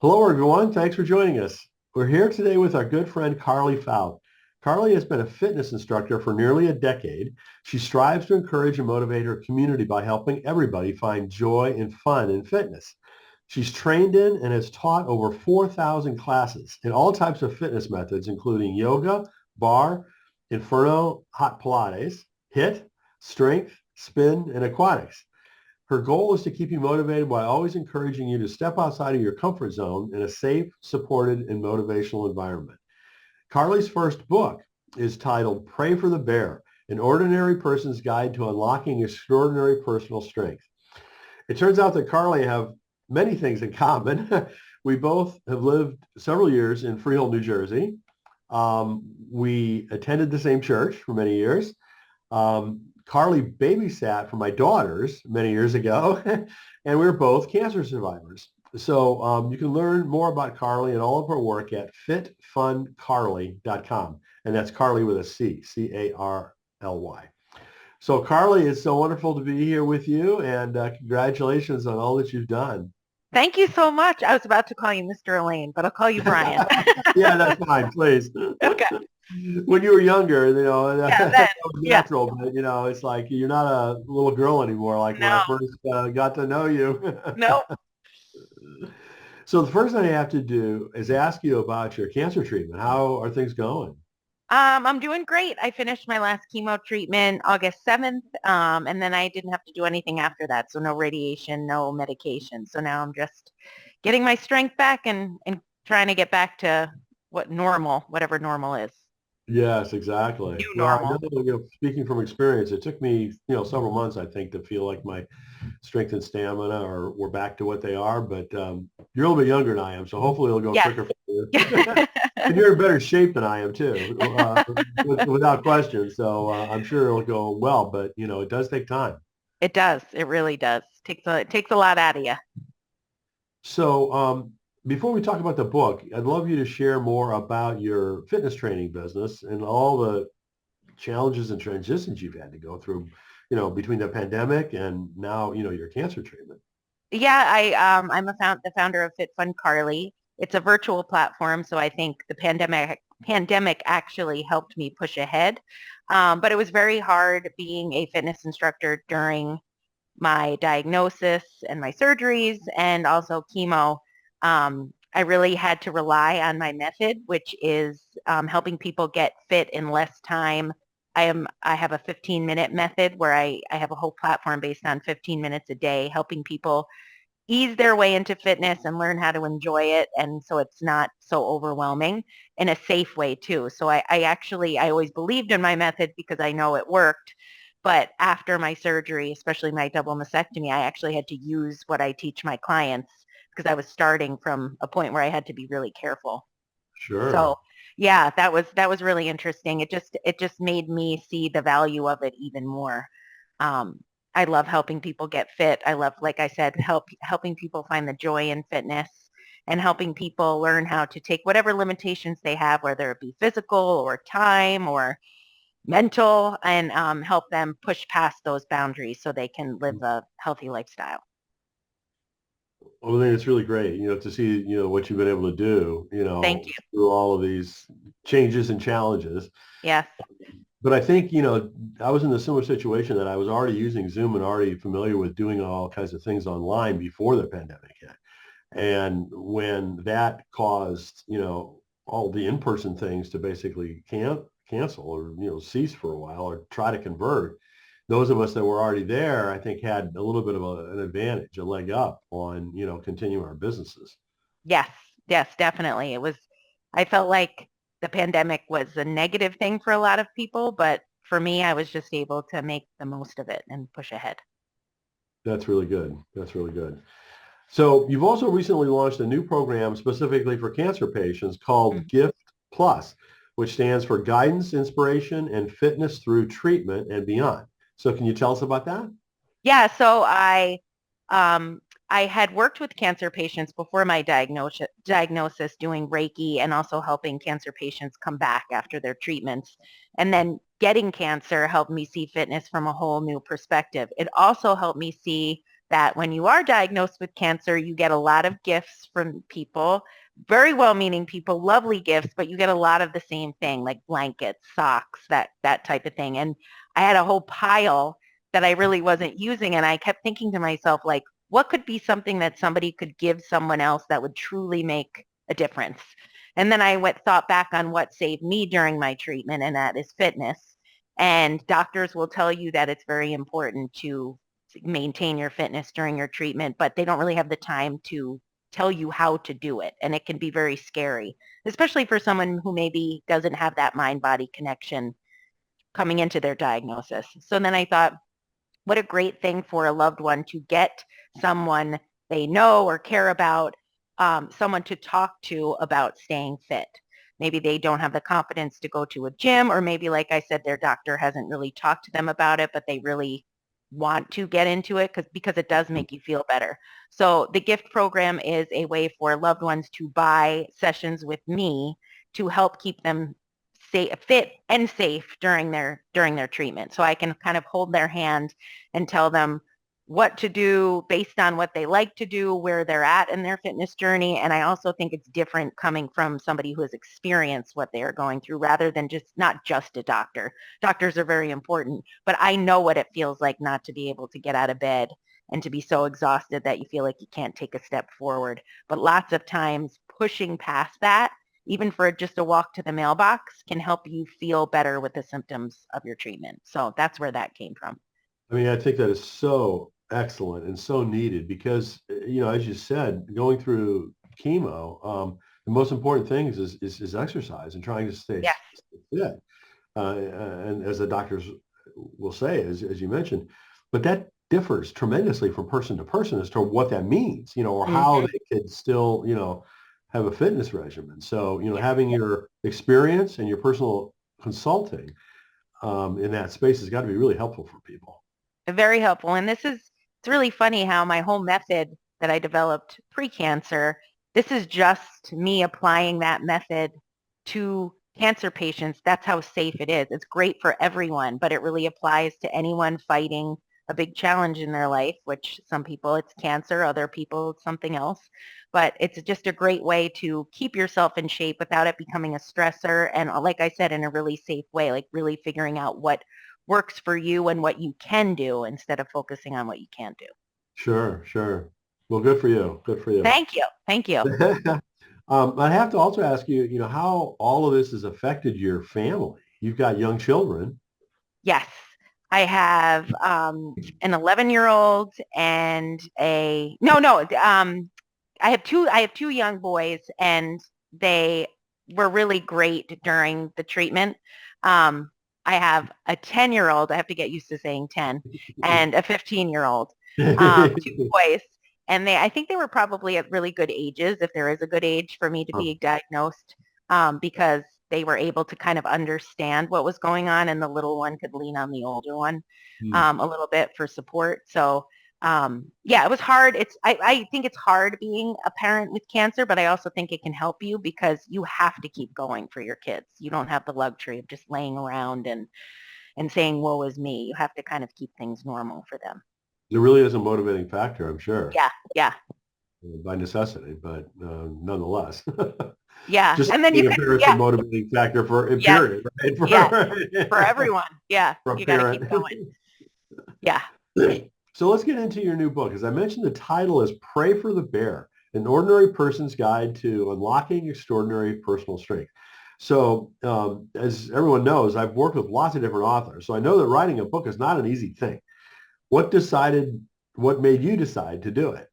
Hello, everyone. Thanks for joining us. We're here today with our good friend Carly Fauth. Carly has been a fitness instructor for nearly a decade. She strives to encourage and motivate her community by helping everybody find joy and fun in fitness. She's trained in and has taught over 4,000 classes in all types of fitness methods, including yoga, bar, inferno, hot Pilates, HIIT, strength, spin, and aquatics. Her goal is to keep you motivated by always encouraging you to step outside of your comfort zone in a safe, supported, and motivational environment. Carly's first book is titled Pray for the Bear, An Ordinary Person's Guide to Unlocking Extraordinary Personal Strength. It turns out that Carly and I have many things in common. We both have lived several years in Freehold, New Jersey. We attended the same church for many years. Carly babysat for my daughters many years ago, and we were both cancer survivors. So you can learn more about Carly and all of her work at fitfuncarly.com. And that's Carly with a C, C-A-R-L-Y. So Carly, it's so wonderful to be here with you, and congratulations on all that you've done. Thank you so much. I was about to call you Mr. Elaine, but I'll call you Brian. Yeah, that's fine, please. Okay. When you were younger, Yeah, that then. was Yeah. natural, but it's like you're not a little girl anymore, like when I No, first got to know you. no. So the first thing I have to do is ask you about your cancer treatment. How are things going? I'm doing great. I finished my last chemo treatment August 7th, and then I didn't have to do anything after that. So no radiation, no medication. So now I'm just getting my strength back and trying to get back to whatever normal is. Yes, exactly. New Well, I know, normal. speaking from experience, it took me, several months, I think, to feel like my strength and stamina are were back to what they are. But you're a little bit younger than I am, so hopefully it'll go Yes. quicker for you. And you're in better shape than I am too, without question. So I'm sure it'll go well. But it does take time. It does. It really does. It takes a lot out of you. So before we talk about the book, I'd love you to share more about your fitness training business and all the challenges and transitions you've had to go through, between the pandemic and now, your cancer treatment. Yeah, I'm the founder of Fit Fund Carly. It's a virtual platform, so I think the pandemic actually helped me push ahead. But it was very hard being a fitness instructor during my diagnosis and my surgeries and also chemo. I really had to rely on my method, which is helping people get fit in less time. I have a 15-minute method where I have a whole platform based on 15 minutes a day, helping people ease their way into fitness and learn how to enjoy it. And so it's not so overwhelming in a safe way too. So I always believed in my method because I know it worked. But after my surgery, especially my double mastectomy, I actually had to use what I teach my clients because I was starting from a point where I had to be really careful. So Sure. yeah, that was really interesting. It just made me see the value of it even more. Um, I love helping people get fit. I love, like I said, helping people find the joy in fitness and helping people learn how to take whatever limitations they have, whether it be physical or time or mental, and help them push past those boundaries so they can live a healthy lifestyle. Well, I think it's really great, to see, what you've been able to do, Thank you. through all of these changes and challenges. Yes. But I think, I was in a similar situation that I was already using Zoom and already familiar with doing all kinds of things online before the pandemic hit. And when that caused, all the in-person things to basically cancel or, cease for a while or try to convert, those of us that were already there, I think had a little bit of an advantage, a leg up on, continuing our businesses. Yes, yes, definitely. I felt like the pandemic was a negative thing for a lot of people, but for me, I was just able to make the most of it and push ahead. That's really good. That's really good. So you've also recently launched a new program specifically for cancer patients called Mhm. Gift Plus, which stands for Guidance, Inspiration, and Fitness Through Treatment and Beyond. So can you tell us about that? Yeah, so um, I had worked with cancer patients before my diagnosis doing Reiki and also helping cancer patients come back after their treatments. And then getting cancer helped me see fitness from a whole new perspective. It also helped me see that when you are diagnosed with cancer, you get a lot of gifts from people, very well-meaning people, lovely gifts, but you get a lot of the same thing, like blankets, socks, that type of thing. And I had a whole pile that I really wasn't using, and I kept thinking to myself, like, what could be something that somebody could give someone else that would truly make a difference? And then I thought back on what saved me during my treatment, and that is fitness. And doctors will tell you that it's very important to maintain your fitness during your treatment, but they don't really have the time to tell you how to do it. And it can be very scary, especially for someone who maybe doesn't have that mind-body connection coming into their diagnosis. So then I thought, what a great thing for a loved one to get someone they know or care about, someone to talk to about staying fit. Maybe they don't have the confidence to go to a gym, or maybe, like I said, their doctor hasn't really talked to them about it, but they really want to get into it because it does make you feel better. So the gift program is a way for loved ones to buy sessions with me to help keep them fit and safe during their treatment. So I can kind of hold their hand and tell them what to do based on what they like to do, where they're at in their fitness journey. And I also think it's different coming from somebody who has experienced what they are going through rather than not just a doctor. Doctors are very important, but I know what it feels like not to be able to get out of bed and to be so exhausted that you feel like you can't take a step forward. But lots of times pushing past that, even for just a walk to the mailbox, can help you feel better with the symptoms of your treatment. So that's where that came from. I mean, I think that is so excellent and so needed because, as you said, going through chemo, the most important thing is exercise and trying to stay Yes. fit. And as the doctors will say, as you mentioned, but that differs tremendously from person to person as to what that means, or how Mm-hmm. they could still, have a fitness regimen. So, Yeah. having your experience and your personal consulting in that space has got to be really helpful for people. Very helpful. And it's really funny how my whole method that I developed pre-cancer, this is just me applying that method to cancer patients. That's how safe it is. It's great for everyone, but it really applies to anyone fighting a big challenge in their life, which some people it's cancer, other people it's something else. But it's just a great way to keep yourself in shape without it becoming a stressor. And like I said, in a really safe way, like really figuring out what works for you and what you can do instead of focusing on what you can't do. Sure, sure. Well, good for you. Good for you. Thank you. Thank you. I have to also ask you, how all of this has affected your family. You've got young children. Yes. I have an 11-year-old and a no, I have two young boys, and they were really great during the treatment. I have a 10-year-old, I have to get used to saying 10, and a 15-year-old, two boys. And I think they were probably at really good ages, if there is a good age for me to Oh, be diagnosed, because they were able to kind of understand what was going on, and the little one could lean on the older one hmm. a little bit for support. So yeah, it was hard. I think it's hard being a parent with cancer, but I also think it can help you because you have to keep going for your kids. You don't have the luxury of just laying around and saying, woe is me. You have to kind of keep things normal for them. It really is a motivating factor, I'm sure, Yeah, yeah, by necessity, but nonetheless, yeah. just And then you being a could, parent's a yeah, motivating factor for a yes, period, right? yes, for everyone. Yeah, For a you got to keep parent. going. Yeah. So let's get into your new book. As I mentioned, the title is Pray for the Bear, an ordinary person's guide to unlocking extraordinary personal strength. So as everyone knows, I've worked with lots of different authors. So I know that writing a book is not an easy thing. What decided, what made you decide to do it?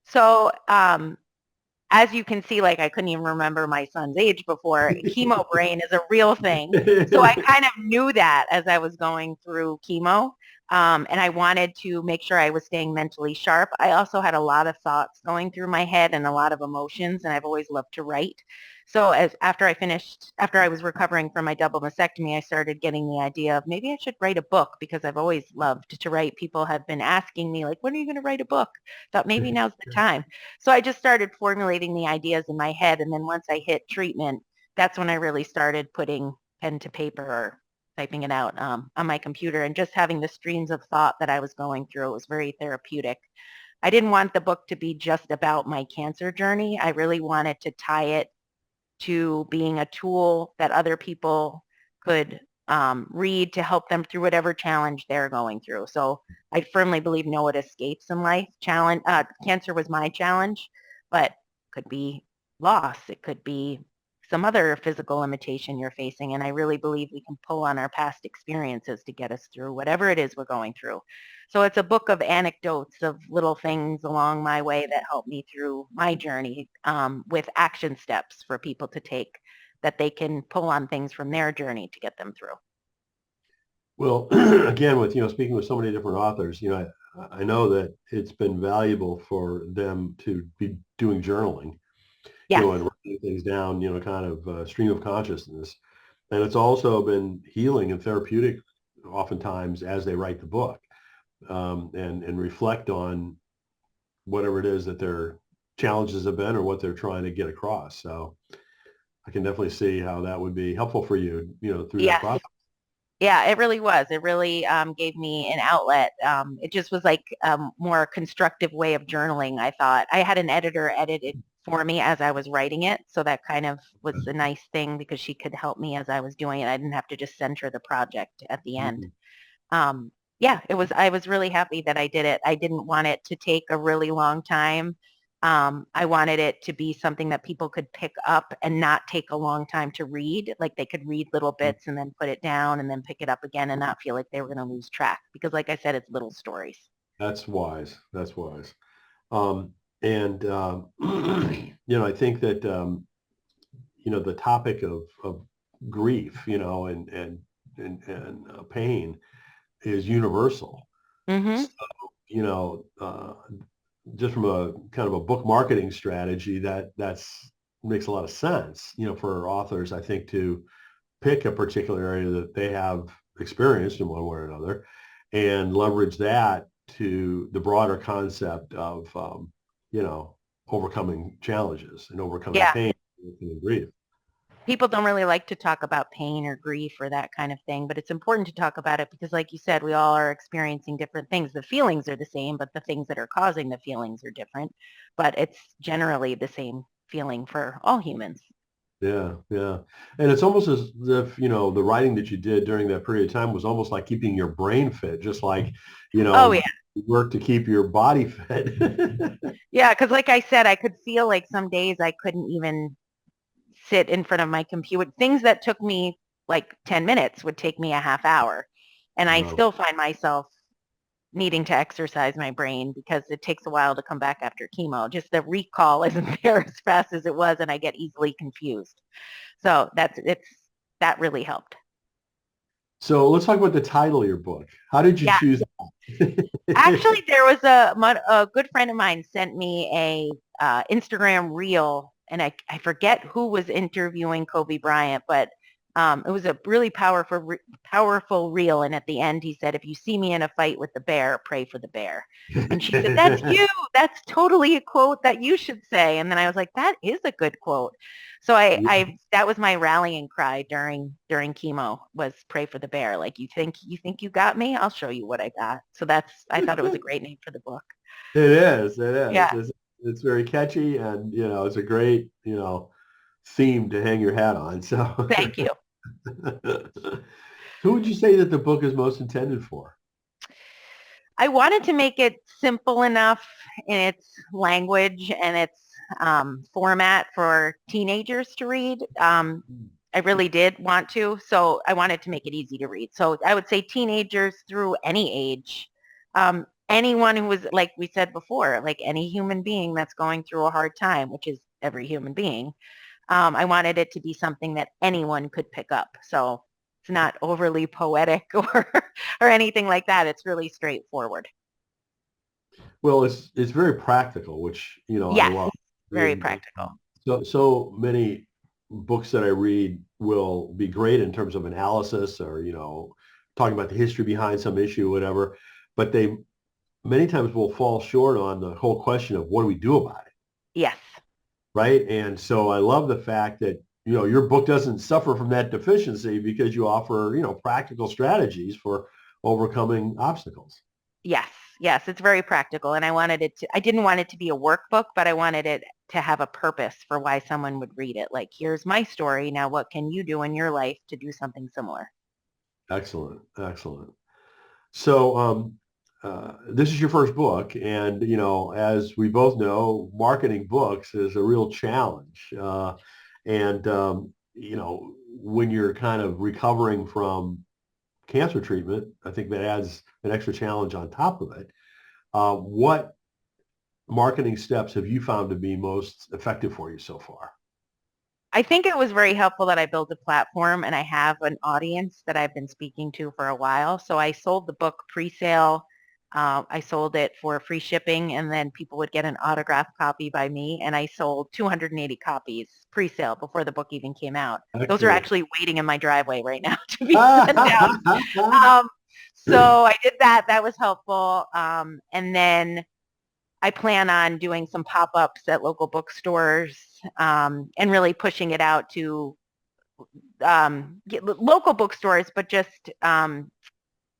So as you can see, like I couldn't even remember my son's age before. Chemo brain is a real thing. So I kind of knew that as I was going through chemo. And I wanted to make sure I was staying mentally sharp. I also had a lot of thoughts going through my head and a lot of emotions, and I've always loved to write. So after I was recovering from my double mastectomy, I started getting the idea of maybe I should write a book because I've always loved to write. People have been asking me, like, when are you going to write a book? Thought maybe now's the time. So I just started formulating the ideas in my head. And then once I hit treatment, that's when I really started putting pen to paper, or typing it out on my computer, and just having the streams of thought that I was going through was very therapeutic. I didn't want the book to be just about my cancer journey. I really wanted to tie it to being a tool that other people could read to help them through whatever challenge they're going through. So I firmly believe no one escapes in life. Cancer was my challenge, but could be loss. It could be some other physical limitation you're facing. And I really believe we can pull on our past experiences to get us through whatever it is we're going through. So it's a book of anecdotes of little things along my way that helped me through my journey, with action steps for people to take that they can pull on things from their journey to get them through. Well, again, with, speaking with so many different authors, I know that it's been valuable for them to be doing journaling, Yes. and writing things down, kind of stream of consciousness. And it's also been healing and therapeutic oftentimes as they write the book, and reflect on whatever it is that their challenges have been or what they're trying to get across. So I can definitely see how that would be helpful for you, through that Yes. process. Yeah, it really was. It really gave me an outlet. It just was like a more constructive way of journaling, I thought. I had an editor edit it for me as I was writing it. So that kind of was a nice thing because she could help me as I was doing it. I didn't have to just send her the project at the end. Mhm. Yeah, I was really happy that I did it. I didn't want it to take a really long time. I wanted it to be something that people could pick up and not take a long time to read. Like they could read little bits and then put it down and then pick it up again and not feel like they were going to lose track. Because like I said, it's little stories. That's wise. That's wise. And I think that the topic of grief, and pain is universal. So, Mm-hmm. you know, uh, just from a kind of a book marketing strategy, that's makes a lot of sense, for authors, I think, to pick a particular area that they have experienced in one way or another and leverage that to the broader concept of, overcoming challenges and overcoming Yeah. pain and grief. People don't really like to talk about pain or grief or that kind of thing, but it's important to talk about it because like you said, we all are experiencing different things. The feelings are the same, but the things that are causing the feelings are different. But it's generally the same feeling for all humans. Yeah, yeah. And it's almost as if, the writing that you did during that period of time was almost like keeping your brain fit, just like, Oh yeah. you work to keep your body fit. Yeah, because like I said, I could feel like some days I couldn't even sit in front of my computer. Things that took me like 10 minutes would take me a half hour. And I Wow. still find myself needing to exercise my brain because it takes a while to come back after chemo. Just the recall isn't there as fast as it was, and I get easily confused. So that really helped. So let's talk about the title of your book. How did you Yeah, choose that? actually, there was a good friend of mine sent me a Instagram reel, and I forget who was interviewing Kobe Bryant, but it was a really powerful reel. And at the end, he said, "If you see me in a fight with the bear, pray for the bear." And she said, "That's you. That's totally a quote that you should say." And then I was like, "That is a good quote." So I that was my rallying cry during chemo was pray for the bear. Like you think you got me? I'll show you what I got. So I thought it was a great name for the book. It is. It is. Yeah. It's very catchy, and it's a great theme to hang your hat on. So, Thank you. who would you say that the book is most intended for? I wanted to make it simple enough in its language and its format for teenagers to read. I really did want to, so I wanted to make it easy to read. So I would say teenagers through any age. Anyone who was, like we said before, like any human being that's going through a hard time, which is every human being. I wanted it to be something that anyone could pick up. So it's not overly poetic or anything like that. It's really straightforward. Well, it's very practical, which I Yes, love. very And practical. so many books that I read will be great in terms of analysis or talking about the history behind some issue, whatever, but they many times will fall short on the whole question of what do we do about it, Yes. right? And so I love the fact that your book doesn't suffer from that deficiency because you offer, practical strategies for overcoming obstacles. Yes, yes, it's very practical. And I didn't want it to be a workbook, but I wanted it to have a purpose for why someone would read it. Like, here's my story. Now, what can you do in your life to do something similar? Excellent. Excellent. So, this is your first book, and as we both know, marketing books is a real challenge. And when you're kind of recovering from cancer treatment, I think that adds an extra challenge on top of it. What marketing steps have you found to be most effective for you so far? I think it was very helpful that I built a platform and I have an audience that I've been speaking to for a while. So I sold the book pre-sale. I sold it for free shipping, and then people would get an autographed copy by me. And I sold 280 copies pre-sale before the book even came out. Those are Excellent. actually waiting in my driveway right now to be sent out. Um, so I did that. That was helpful. And then I plan on doing some pop-ups at local bookstores, and really pushing it out to local bookstores, but just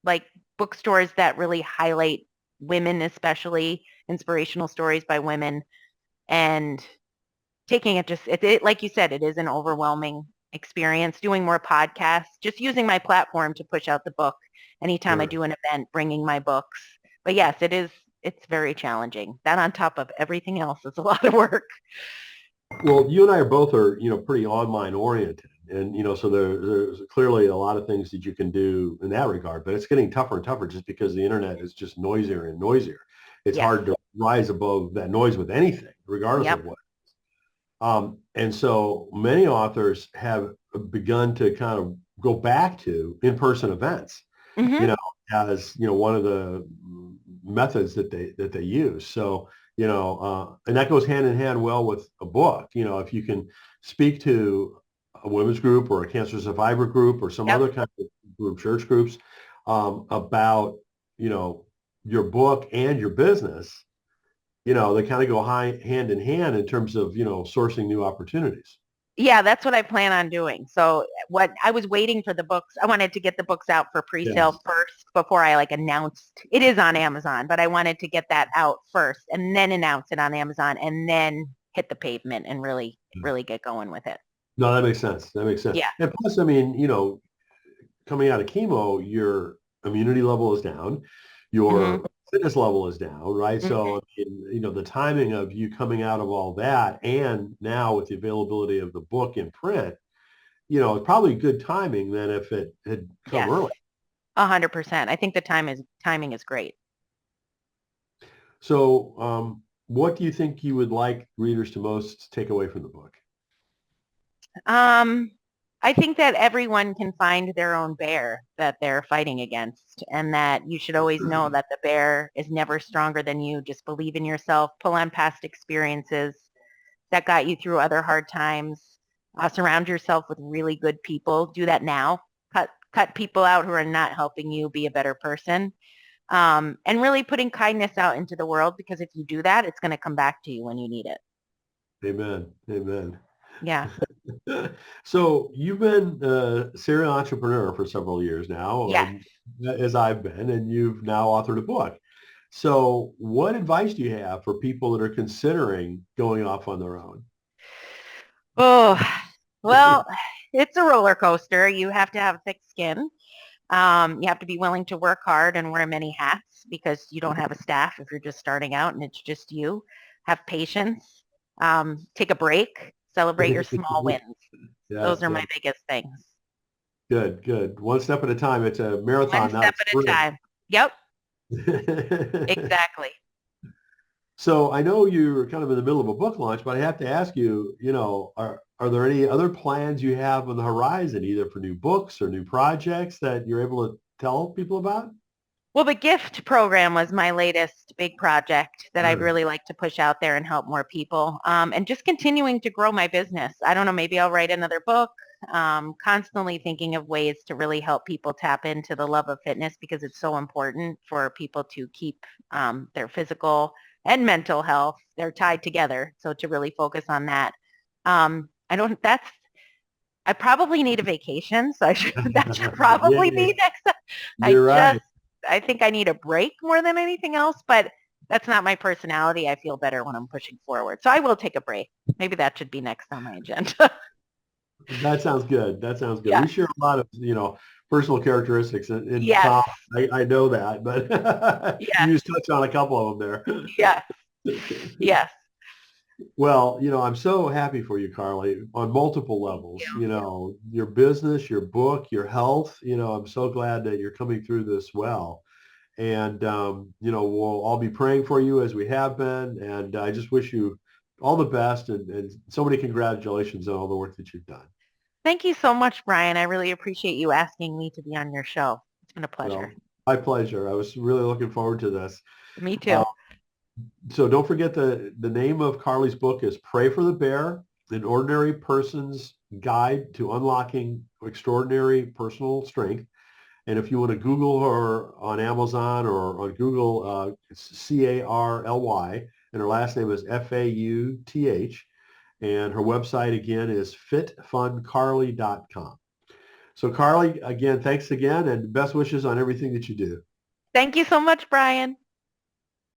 like bookstores that really highlight women, especially inspirational stories by women, and taking it like you said, it is an overwhelming experience. Doing more podcasts, just using my platform to push out the book. Anytime I Sure. do an event, bringing my books. But yes, it is. It's very challenging. That on top of everything else is a lot of work. Well, you and I are both pretty online oriented, and so there's clearly a lot of things that you can do in that regard. But it's getting tougher and tougher just because the internet is just noisier and noisier. It's Yes. hard to rise above that noise with anything, regardless Yep. of what. And so many authors have begun to kind of go back to in-person events, you Hmm. know, as one of the methods that they use. So, and that goes hand in hand well with a book. If you can speak to a women's group or a cancer survivor group or some Yep. other kind of group, church groups, about, you know, your book and your business, they kind of go hand in hand in terms of, sourcing new opportunities. Yeah, that's what I plan on doing. So what I was waiting for the books, I wanted to get the books out for pre-sale Yes. first before I like announced it is on Amazon, but I wanted to get that out first and then announce it on Amazon and then hit the pavement and really, really get going with it. No, that makes sense. That makes sense. Yeah. And plus, I mean, coming out of chemo, your immunity level is down, Hmm. your fitness level is down, right? Hmm. So, I mean, the timing of you coming out of all that and now with the availability of the book in print, it's probably good timing than if it had come Yes. early. 100%. I think the timing is great. So, what do you think you would like readers to most take away from the book? Um, I think that everyone can find their own bear that they're fighting against, and that you should always know that the bear is never stronger than you. Just believe in yourself, pull on past experiences that got you through other hard times. Surround yourself with really good people. Do that now. Cut people out who are not helping you be a better person. And really putting kindness out into the world, because if you do that, it's going to come back to you when you need it. Amen. Amen. Yeah. So you've been a serial entrepreneur for several years now, Yes. as I've been, and you've now authored a book. So what advice do you have for people that are considering going off on their own? Oh, well, it's a roller coaster. You have to have thick skin. You have to be willing to work hard and wear many hats because you don't have a staff if you're just starting out and it's just you. Have patience. Take a break. Celebrate your small wins. Yes, Those are my yes. biggest things. Good, good. One step at a time. It's a One marathon, not a step at a time. Yep, sprint. exactly. So I know you're kind of in the middle of a book launch, but I have to ask you, are there any other plans you have on the horizon, either for new books or new projects that you're able to tell people about? Well, the gift program was my latest big project that I'd Sure. really like to push out there and help more people. And just continuing to grow my business. I don't know, maybe I'll write another book. Constantly thinking of ways to really help people tap into the love of fitness because it's so important for people to keep their physical and mental health. They're tied together. So to really focus on that. I don't, I probably need a vacation, so that should Yeah, probably be next time. I you're right. just, I think I need a break more than anything else, but that's not my personality. I feel better when I'm pushing forward. So I will take a break. Maybe that should be next on my agenda. That sounds good. That sounds good. Yeah. We share a lot of, personal characteristics in Yes. common. I know that, but Yes. you just touched on a couple of them Yes. there. Yes. Well, I'm so happy for you, Carly, on multiple Thank levels. you. Your business, your book, your health. I'm so glad that you're coming through this well. And, we'll all be praying for you as we have been. And I just wish you all the best and so many congratulations on all the work that you've done. Thank you so much, Brian. I really appreciate you asking me to be on your show. It's been a pleasure. Well, my pleasure. I was really looking forward to this. Me Uh, too. so don't forget the name of Carly's book is Pray for the Bear, An Ordinary Person's Guide to Unlocking Extraordinary Personal Strength. And if you want to Google her on Amazon or on Google, it's Carly, and her last name is Fauth. And her website again is fitfuncarly.com. So Carly, again, thanks again and best wishes on everything that you do. Thank you so much, Brian.